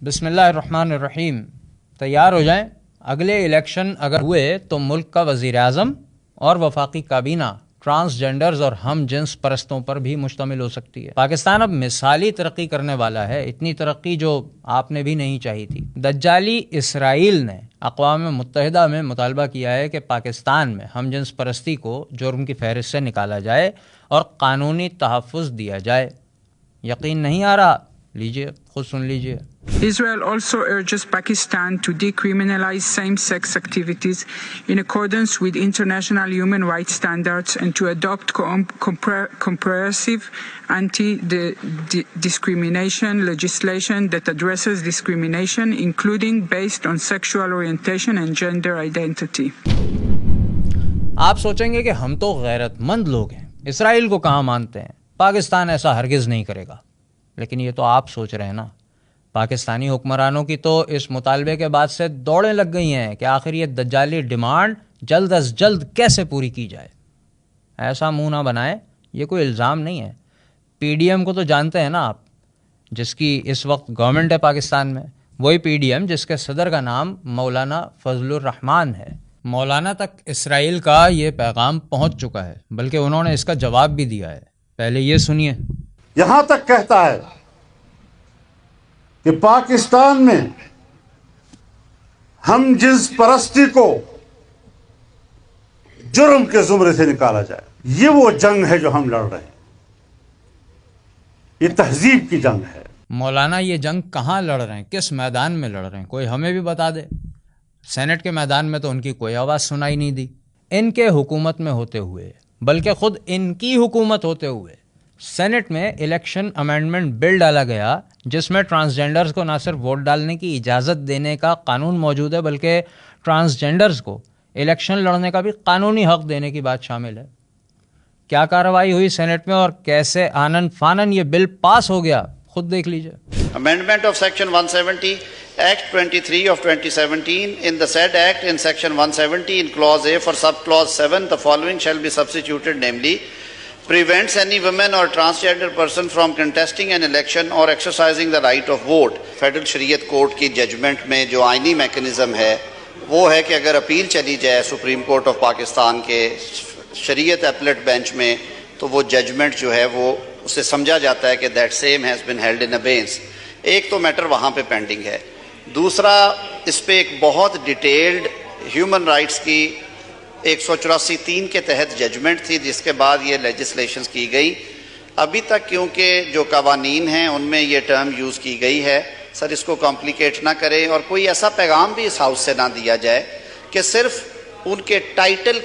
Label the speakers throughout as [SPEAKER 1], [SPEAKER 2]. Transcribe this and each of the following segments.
[SPEAKER 1] بسم اللہ الرحمن الرحیم. تیار ہو جائیں، اگلے الیکشن اگر ہوئے تو ملک کا وزیر اعظم اور وفاقی کابینہ ٹرانسجینڈرز اور ہم جنس پرستوں پر بھی مشتمل ہو سکتی ہے. پاکستان اب مثالی ترقی کرنے والا ہے، اتنی ترقی جو آپ نے بھی نہیں چاہی تھی. دجالی اسرائیل نے اقوام متحدہ میں مطالبہ کیا ہے کہ پاکستان میں ہم جنس پرستی کو جرم کی فہرست سے نکالا جائے اور قانونی تحفظ دیا جائے. یقین نہیں آ رہا؟ لیجئے خود سن لیجئے.
[SPEAKER 2] Israel also urges Pakistan to decriminalize same-sex activities in accordance with international human rights standards and to adopt comprehensive anti-discrimination legislation that addresses discrimination, including based on sexual orientation and gender identity.
[SPEAKER 1] آپ سوچیں گے کہ ہم تو غیرت مند لوگ ہیں، اسرائیل کو کہاں مانتے ہیں، پاکستان ایسا ہرگز نہیں کرے گا. لیکن یہ تو آپ سوچ رہے ہیں نا. پاکستانی حکمرانوں کی تو اس مطالبے کے بعد سے دوڑیں لگ گئی ہیں کہ آخر یہ دجالی ڈیمانڈ جلد از جلد کیسے پوری کی جائے. ایسا منہ نہ بنائے، یہ کوئی الزام نہیں ہے. پی ڈی ایم کو تو جانتے ہیں نا آپ، جس کی اس وقت گورنمنٹ ہے پاکستان میں. وہی پی ڈی ایم جس کے صدر کا نام مولانا فضل الرحمان ہے. مولانا تک اسرائیل کا یہ پیغام پہنچ چکا ہے، بلکہ انہوں نے اس کا جواب بھی دیا ہے. پہلے یہ سنیے.
[SPEAKER 3] یہاں تک کہتا ہے کہ پاکستان میں ہم جنس پرستی کو جرم کے زمرے سے نکالا جائے. یہ وہ جنگ ہے جو ہم لڑ رہے ہیں، یہ تہذیب کی جنگ ہے.
[SPEAKER 1] مولانا یہ جنگ کہاں لڑ رہے ہیں، کس میدان میں لڑ رہے ہیں، کوئی ہمیں بھی بتا دے. سینٹ کے میدان میں تو ان کی کوئی آواز سنائی نہیں دی. ان کے حکومت میں ہوتے ہوئے، بلکہ خود ان کی حکومت ہوتے ہوئے، سینٹ میں الیکشن امینڈمنٹ بل ڈالا گیا جس میں ٹرانسجینڈرز کو نہ صرف ووٹ ڈالنے کی اجازت دینے کا قانون موجود ہے، بلکہ ٹرانسجینڈرز کو الیکشن لڑنے کا بھی قانونی حق دینے کی بات شامل ہے. کیا کارروائی ہوئی سینٹ میں اور کیسے آنن فانن یہ بل پاس ہو گیا، خود دیکھ لیجئے.
[SPEAKER 4] Amendment of Section 170, Act 23 of 2017. In the said Act, in Section 170, in Clause A for Subclause 7, the following shall be substituted, namely, prevents any woman or transgender person from contesting an election or exercising the right of vote. Federal Shariat Court کی judgment میں جو آئینی mechanism ہے وہ ہے کہ اگر appeal چلی جائے سپریم کورٹ آف پاکستان کے شریعت اپلیٹ بینچ میں تو وہ ججمنٹ جو ہے وہ اسے سمجھا جاتا ہے کہ that same has been held in abeyance. ایک تو میٹر وہاں پہ پینڈنگ ہے. دوسرا، اس پہ ایک بہت ڈیٹیلڈ ہیومن رائٹس کی 184(3) کے تحت ججمنٹ تھی، جس کے بعد یہ لیجسلیشنز کی گئی. ابھی تک کیونکہ جو قوانین ہیں ان میں یہ ٹرم یوز کی گئی ہے. سر اس کو کمپلیکیٹ نہ کریں اور کوئی ایسا پیغام بھی اس ہاؤس سے نہ دیا جائے کہ صرف ان کے ٹائٹل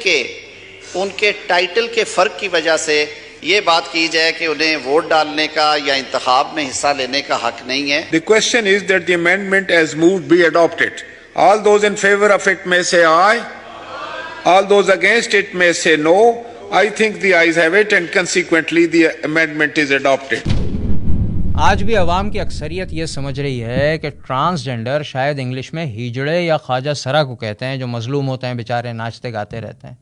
[SPEAKER 4] کے فرق کی وجہ سے یہ بات کی جائے کہ انہیں ووٹ ڈالنے کا یا انتخاب میں حصہ لینے کا حق نہیں ہے.
[SPEAKER 5] The question is that the amendment as moved be adopted. All those in favor of it may say aye. All those against it may say no. I think the ayes have it and consequently the amendment is adopted.
[SPEAKER 1] آج بھی عوام کی اکثریت یہ سمجھ رہی ہے کہ ٹرانسجینڈر شاید انگلش میں ہیجڑے یا خواجہ سرا کو کہتے ہیں، جو مظلوم ہوتے ہیں بیچارے، ناچتے گاتے رہتے ہیں.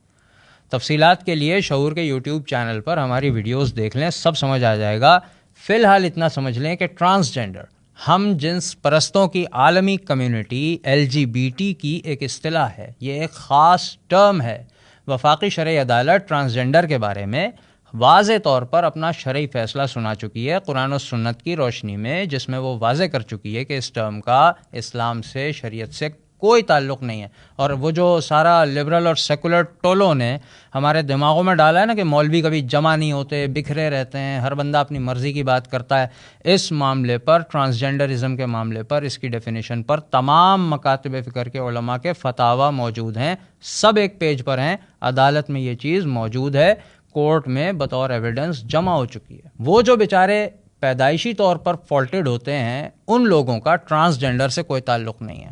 [SPEAKER 1] تفصیلات کے لیے شعور کے یوٹیوب چینل پر ہماری ویڈیوز دیکھ لیں، سب سمجھ آ جائے گا. فی الحال اتنا سمجھ لیں کہ ٹرانسجینڈر ہم جنس پرستوں کی عالمی کمیونٹی LGBT کی ایک اصطلاح ہے. یہ ایک خاص ٹرم ہے. وفاقی شرعی عدالت ٹرانسجینڈر کے بارے میں واضح طور پر اپنا شرعی فیصلہ سنا چکی ہے قرآن و سنت کی روشنی میں، جس میں وہ واضح کر چکی ہے کہ اس ٹرم کا اسلام سے، شریعت سے کوئی تعلق نہیں ہے. اور وہ جو سارا لبرل اور سیکولر ٹولوں نے ہمارے دماغوں میں ڈالا ہے نا کہ مولوی کبھی جمع نہیں ہوتے، بکھرے رہتے ہیں، ہر بندہ اپنی مرضی کی بات کرتا ہے، اس معاملے پر، ٹرانسجینڈرزم کے معاملے پر، اس کی ڈیفینیشن پر تمام مکاتب فکر کے علماء کے فتاوی موجود ہیں. سب ایک پیج پر ہیں. عدالت میں یہ چیز موجود ہے، کورٹ میں بطور ایویڈنس جمع ہو چکی ہے. وہ جو بیچارے پیدائشی طور پر فالٹڈ ہوتے ہیں ان لوگوں کا ٹرانسجینڈر سے کوئی تعلق نہیں ہے.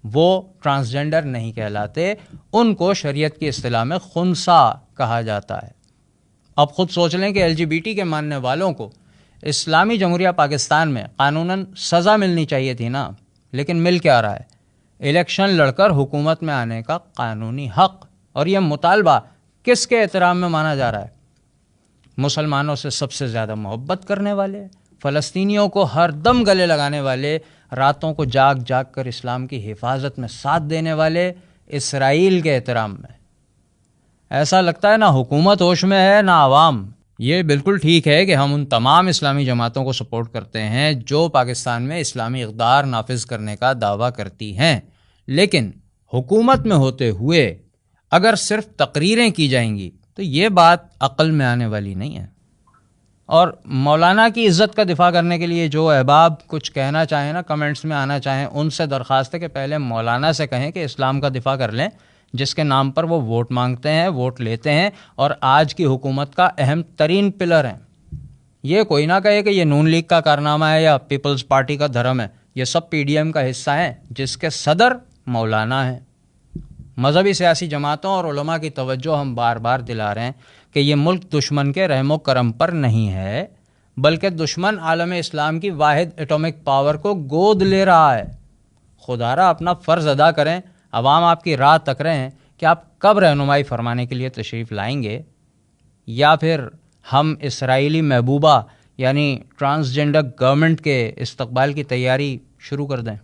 [SPEAKER 1] وہ ٹرانسجینڈر نہیں کہلاتے، ان کو شریعت کی اصطلاح میں خنثی کہا جاتا ہے. اب خود سوچ لیں کہ LGBT کے ماننے والوں کو اسلامی جمہوریہ پاکستان میں قانوناً سزا ملنی چاہیے تھی نا، لیکن مل کیا رہا ہے؟ الیکشن لڑ کر حکومت میں آنے کا قانونی حق. اور یہ مطالبہ کس کے احترام میں مانا جا رہا ہے؟ مسلمانوں سے سب سے زیادہ محبت کرنے والے، فلسطینیوں کو ہر دم گلے لگانے والے راتوں کو جاگ جاگ کر اسلام کی حفاظت میں ساتھ دینے والے اسرائیل کے احترام میں. ایسا لگتا ہے نہ حکومت ہوش میں ہے نہ عوام. یہ بالکل ٹھیک ہے کہ ہم ان تمام اسلامی جماعتوں کو سپورٹ کرتے ہیں جو پاکستان میں اسلامی اقدار نافذ کرنے کا دعویٰ کرتی ہیں، لیکن حکومت میں ہوتے ہوئے اگر صرف تقریریں کی جائیں گی تو یہ بات عقل میں آنے والی نہیں ہے. اور مولانا کی عزت کا دفاع کرنے کے لیے جو احباب کچھ کہنا چاہیں نا، کمنٹس میں آنا چاہیں، ان سے درخواست ہے کہ پہلے مولانا سے کہیں کہ اسلام کا دفاع کر لیں جس کے نام پر وہ ووٹ مانگتے ہیں، ووٹ لیتے ہیں اور آج کی حکومت کا اہم ترین پلر ہیں. یہ کوئی نہ کہے کہ یہ نون لیگ کا کارنامہ ہے یا پیپلز پارٹی کا دھرم ہے. یہ سب پی ڈی ایم کا حصہ ہیں جس کے صدر مولانا ہیں. مذہبی سیاسی جماعتوں اور علماء کی توجہ ہم بار بار دلا رہے ہیں کہ یہ ملک دشمن کے رحم و کرم پر نہیں ہے، بلکہ دشمن عالم اسلام کی واحد ایٹمک پاور کو گود لے رہا ہے. خدارا اپنا فرض ادا کریں. عوام آپ کی راہ تک رہے ہیں کہ آپ کب رہنمائی فرمانے کے لیے تشریف لائیں گے، یا پھر ہم اسرائیلی محبوبہ یعنی ٹرانسجنڈر گورنمنٹ کے استقبال کی تیاری شروع کر دیں.